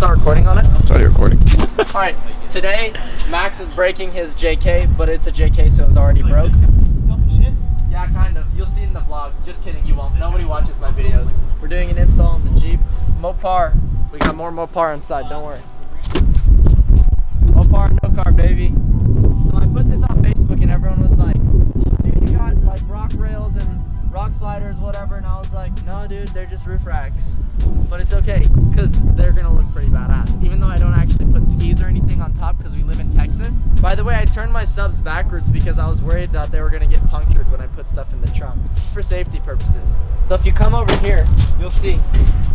start recording on it? It's already recording. Alright, today Max is breaking his JK, but it's a JK so it's already broke. Yeah, kind of. You'll see in the vlog. Just kidding, you won't. Nobody watches my videos. We're doing an install on the Jeep. Mopar. We got more Mopar inside, don't worry. Mopar, no car, baby. So I put this on Facebook and everyone was like, oh, dude, you got like rock rails and rock sliders, whatever. And I was like, no, dude, they're just roof racks. But it's okay, because they're going to look pretty badass. Even though I don't actually put skis or anything on top because we live in Texas. By the way, I turned my subs backwards because I was worried that they were going to get punctured when I put stuff in the trunk. For safety purposes. So if you come over here, you'll see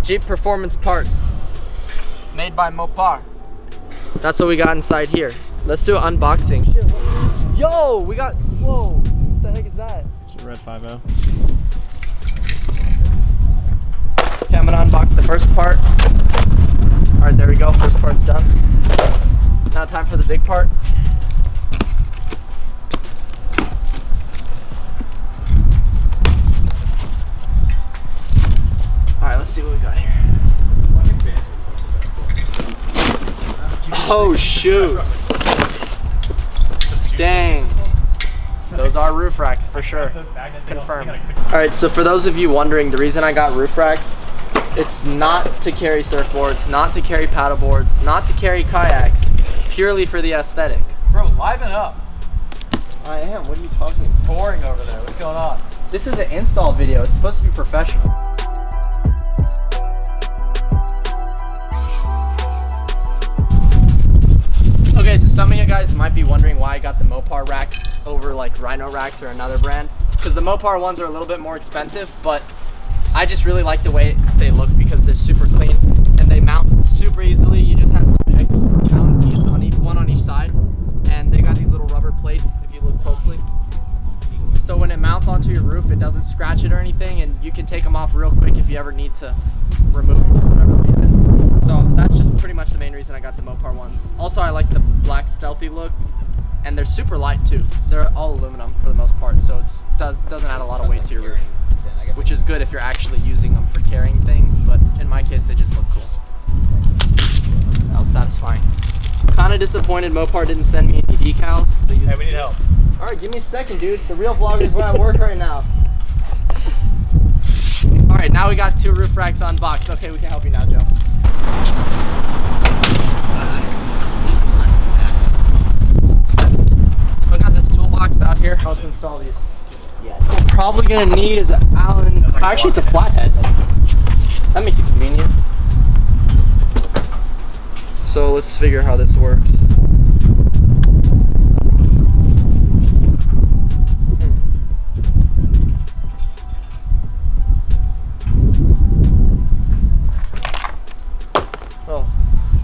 Jeep Performance Parts. Made by Mopar. That's what we got inside here. Let's do an unboxing. Yo, we got, whoa, what the heck is that? It's a red 5.0. Okay, I'm gonna unbox the first part. All right, there we go, first part's done. Now time for the big part. All right, let's see what we got here. Oh shoot. Dang. Those are roof racks for sure. Confirmed. Alright, so for those of you wondering, the reason I got roof racks, it's not to carry surfboards, not to carry paddleboards, not to carry kayaks, purely for the aesthetic. Bro, liven up. I am, what are you talking about? Pouring over there, what's going on? This is an install video, it's supposed to be professional. Okay, so some of you guys might be wondering why I got the Mopar racks over like Rhino racks or another brand. Because the Mopar ones are a little bit more expensive, but I just really like the way they look because they're super clean and they mount super easily. You just have two pegs, Allen keys on each, one on each side, and they got these little rubber plates if you look closely. So when it mounts onto your roof, it doesn't scratch it or anything, and you can take them off real quick if you ever need to remove them for whatever reason. So that's just pretty much the main reason I got the Mopar ones. Also, I like the black stealthy look, and they're super light too. They're all aluminum for the most part, so it doesn't add a lot of weight to your roof, which is good if you're actually using them for carrying things, but in my case, they just look cool. That was satisfying. Kind of disappointed Mopar didn't send me any decals. Hey, we need help. All right, give me a second, dude. The real vlogger's where I work right now. All right, now we got two roof racks unboxed. Okay, we can help you now, Joe. I got this toolbox out here. How to install these? Yeah. What we're probably gonna need is an Allen. Actually, it's a flathead. That makes it convenient. So let's figure how this works.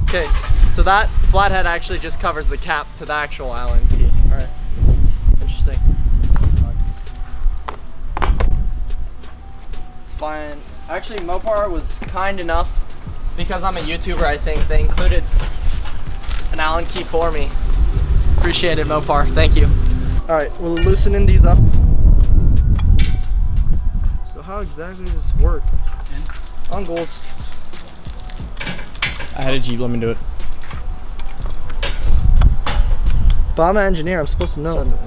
Okay, so that flathead actually just covers the cap to the actual Allen key. All right, interesting. It's fine. Actually, Mopar was kind enough, because I'm a YouTuber, I think, they included an Allen key for me. Appreciate it, Mopar, thank you. All right, we're loosening these up. So how exactly does this work? On goals. I had a Jeep, let me do it. But I'm an engineer, I'm supposed to know.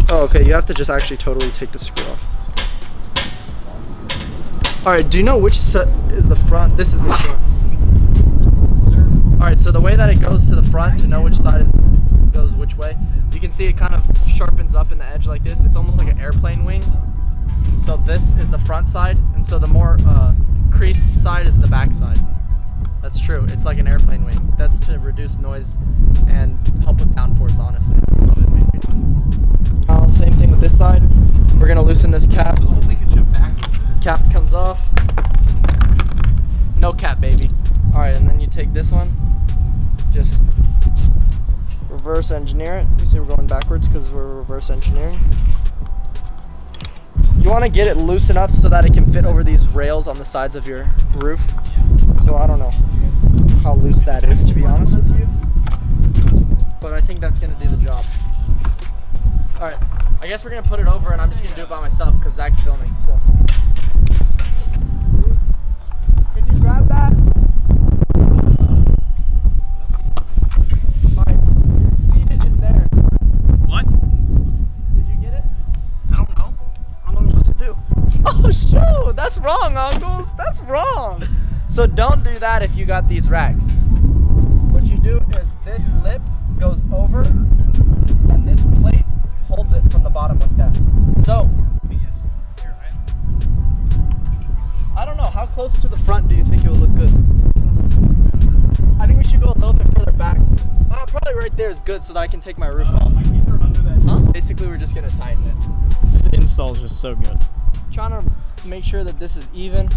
Oh, okay, you have to just actually totally take the screw off. Alright, do you know which set is the front? This is the front. Alright, so the way that it goes to the front, to know which side goes which way, you can see it kind of sharpens up in the edge like this. It's almost like an airplane wing. So this is the front side, and so the more creased side is the back side. That's true. It's like an airplane wing. That's to reduce noise and help with downforce, honestly. Same thing with this side. We're gonna loosen this cap. Cap comes off. No cap, baby. All right, and then you take this one. Just reverse engineer it. You see we're going backwards because we're reverse engineering. You want to get it loose enough so that it can fit over these rails on the sides of your roof. So I don't know how loose that is, to be honest with you, but I think that's going to do the job. All right, I guess we're going to put it over and I'm just going to do it by myself because Zach's filming. So can you grab that? That's wrong, uncles. That's wrong. So don't do that if you got these racks. What you do is this lip goes over and this plate holds it from the bottom like that. So, I don't know, how close to the front do you think it would look good? I think we should go a little bit further back. Probably right there is good so that I can take my roof off. Huh? Basically, we're just gonna tighten it. This install is just so good. Trying to make sure that this is even.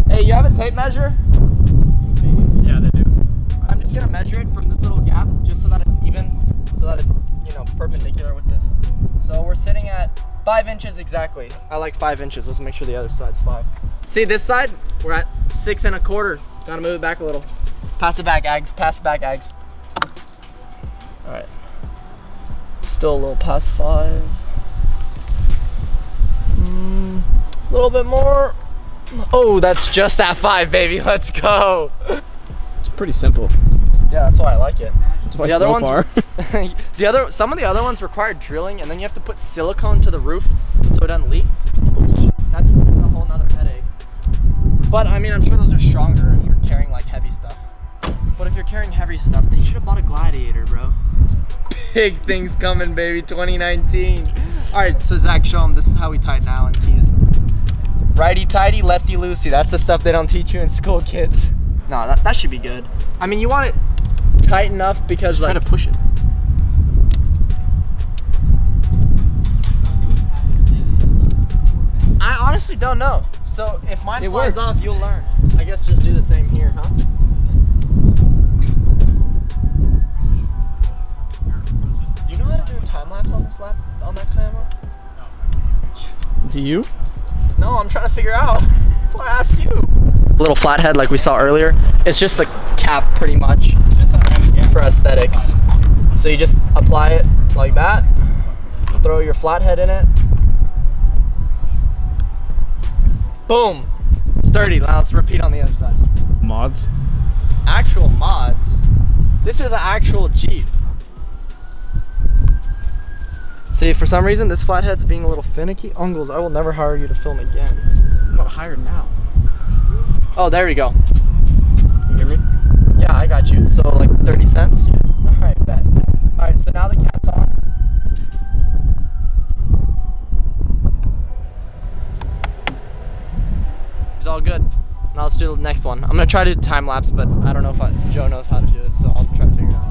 Hey, you have a tape measure? Yeah, they do. I'm just gonna measure it from this little gap just so that it's even, so that it's, you know, perpendicular with this. So we're sitting at 5 inches exactly. I like 5 inches. Let's make sure the other side's 5. See this side? We're at 6 1/4. Gotta move it back a little. Pass it back, Ags. Pass it back, Ags. All right. Still a little past 5. A little bit more. Oh, that's just at 5, baby. Let's go. It's pretty simple. Yeah, that's why I like it. That's why The it's other Mopar. ones, some of the other ones require drilling, and then you have to put silicone to the roof so it doesn't leak. That's a whole nother headache. But I mean, I'm sure those are stronger if you're carrying like heavy stuff. But if you're carrying heavy stuff, then you should have bought a Gladiator, bro. Big things coming, baby. 2019. All right, so Zach, show them. This is how we tighten Allen keys. Righty tighty, lefty loosey. That's the stuff they don't teach you in school, kids. No, that should be good. I mean, you want it tight enough because Just like try to push it. I honestly don't know. So if mine It flies works. off, you'll learn. I guess just do the same here, huh? Do you know how to do a time lapse on this on that camera? Do you? No, I'm trying to figure out. That's why I asked you. Little flathead like we saw earlier. It's just the cap pretty much for aesthetics. So you just apply it like that. Throw your flathead in it. Boom. Sturdy. Now let's repeat on the other side. Mods. Actual mods. This is an actual Jeep. See, for some reason, this flathead's being a little finicky. Ungles, I will never hire you to film again. I'm not hired now. Oh, there we go. You hear me? Yeah, I got you. So, like 30 cents? All right, bet. All right, so now the cat's on. It's all good. Now let's do the next one. I'm gonna try to do time lapse, but I don't know if Joe knows how to do it, so I'll try to figure it out.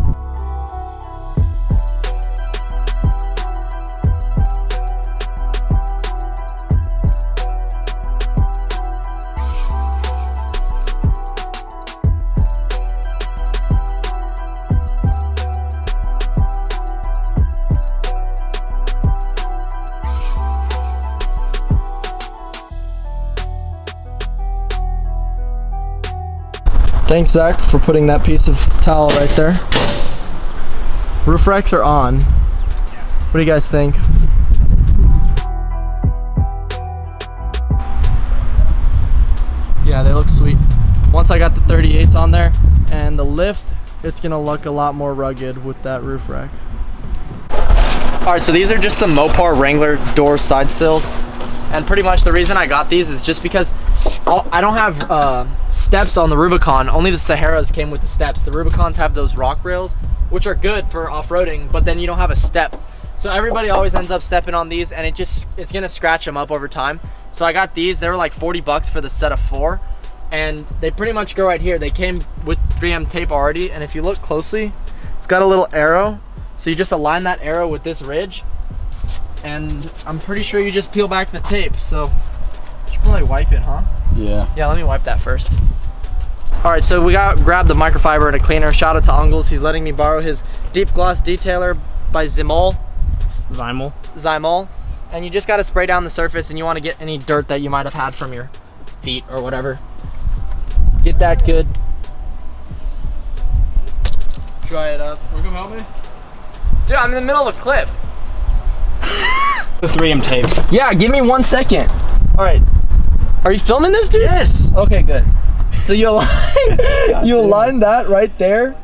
Thanks, Zach, for putting that piece of towel right there. Roof racks are on. What do you guys think? Yeah, they look sweet. Once I got the 38s on there and the lift, it's gonna look a lot more rugged with that roof rack. All right, so these are just some Mopar Wrangler door side sills. And pretty much the reason I got these is just because I don't have steps on the Rubicon. Only the Saharas came with the steps. The Rubicons have those rock rails, which are good for off-roading, but then you don't have a step. So everybody always ends up stepping on these, and it's gonna scratch them up over time. So I got these. They were like 40 bucks for the set of 4, and they pretty much go right here. They came with 3M tape already, and if you look closely, it's got a little arrow. So you just align that arrow with this ridge, and I'm pretty sure you just peel back the tape. So you should probably wipe it, huh? Yeah. Yeah, let me wipe that first. All right, so we grabbed the microfiber and a cleaner. Shout out to Ungles. He's letting me borrow his deep gloss detailer by Zymol. And you just got to spray down the surface, and you want to get any dirt that you might have had from your feet or whatever. Get that good. Dry it up. Wanna come help me? Dude, I'm in the middle of a clip. The 3M tape. Yeah, give me 1 second. All right. Are you filming this, dude? Yes. Okay, good. So you align that right there,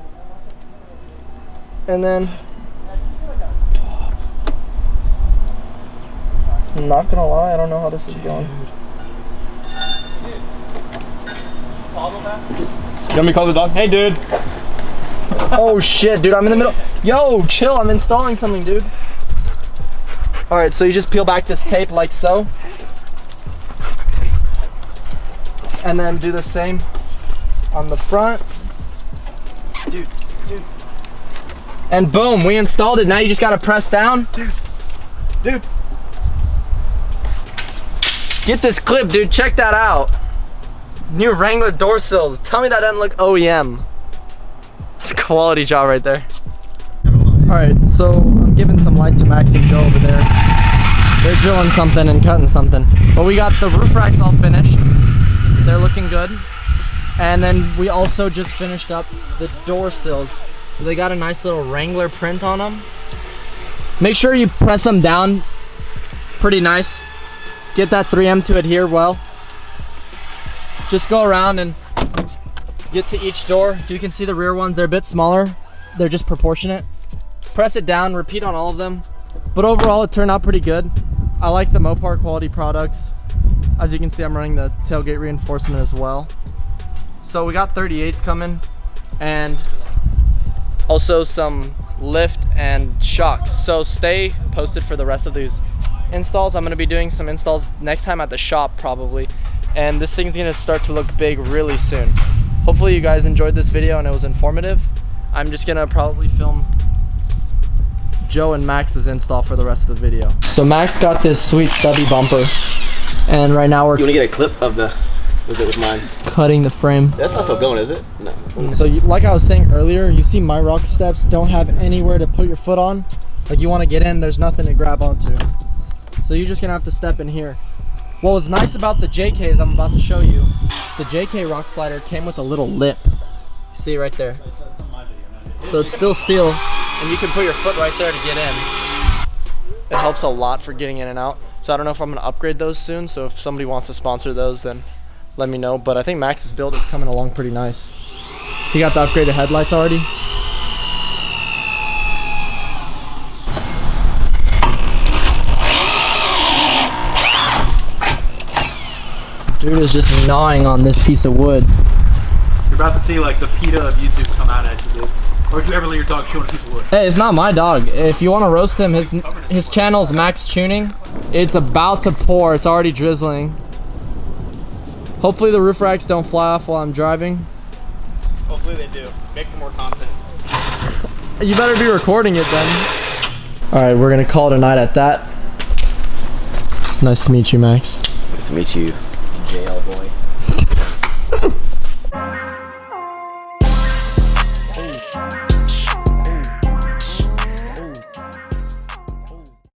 and then I'm not gonna lie, I don't know how this is going. want me to call the dog? Hey, dude. Oh shit, dude, I'm in the middle. Yo, chill, I'm installing something, dude. All right, so you just peel back this tape like so. And then do the same on the front. Dude. And boom, we installed it. Now you just gotta press down. Dude. Get this clip, dude, check that out. New Wrangler door sills. Tell me that doesn't look OEM. It's a quality job right there. All right, so I'm giving some light to Max and Joe over there. They're drilling something and cutting something. But we got the roof racks all finished. They're looking good. And then we also just finished up the door sills. So they got a nice little Wrangler print on them. Make sure you press them down pretty nice. Get that 3M to adhere well. Just go around and get to each door. You can see the rear ones, they're a bit smaller. They're just proportionate. Press it down, repeat on all of them. But overall, it turned out pretty good. I like the Mopar quality products. As you can see, I'm running the tailgate reinforcement as well. So we got 38s coming and also some lift and shocks. So stay posted for the rest of these installs. I'm gonna be doing some installs next time at the shop probably. And this thing's gonna start to look big really soon. Hopefully you guys enjoyed this video and it was informative. I'm just gonna probably film Joe and Max's install for the rest of the video. So Max got this sweet stubby bumper, and right now we're You want to get a clip of the with mine? cutting the frame. That's not still going, is it? No. So like I was saying earlier, you see my rock steps don't have anywhere to put your foot on. Like you want to get in, there's nothing to grab onto. So you're just gonna have to step in here. What was nice about the JKs I'm about to show you, the JK rock slider came with a little lip. You see right there. So it's still steel, and you can put your foot right there to get in. It helps a lot for getting in and out. So I don't know if I'm gonna upgrade those soon, so if somebody wants to sponsor those, then let me know. But I think Max's build is coming along pretty nice. He got the upgraded headlights already. Dude is just gnawing on this piece of wood. You're about to see like the PETA of YouTube come out at you, dude. Or would you ever let your dog chew on a piece of wood? Hey, it's not my dog. If you want to roast him, his channel's Max Tuning. It's about to pour. It's already drizzling. Hopefully the roof racks don't fly off while I'm driving. Hopefully they do. Make more content. You better be recording it then. All right, we're gonna call it a night at that. Nice to meet you, Max. Nice to meet you, JL boy.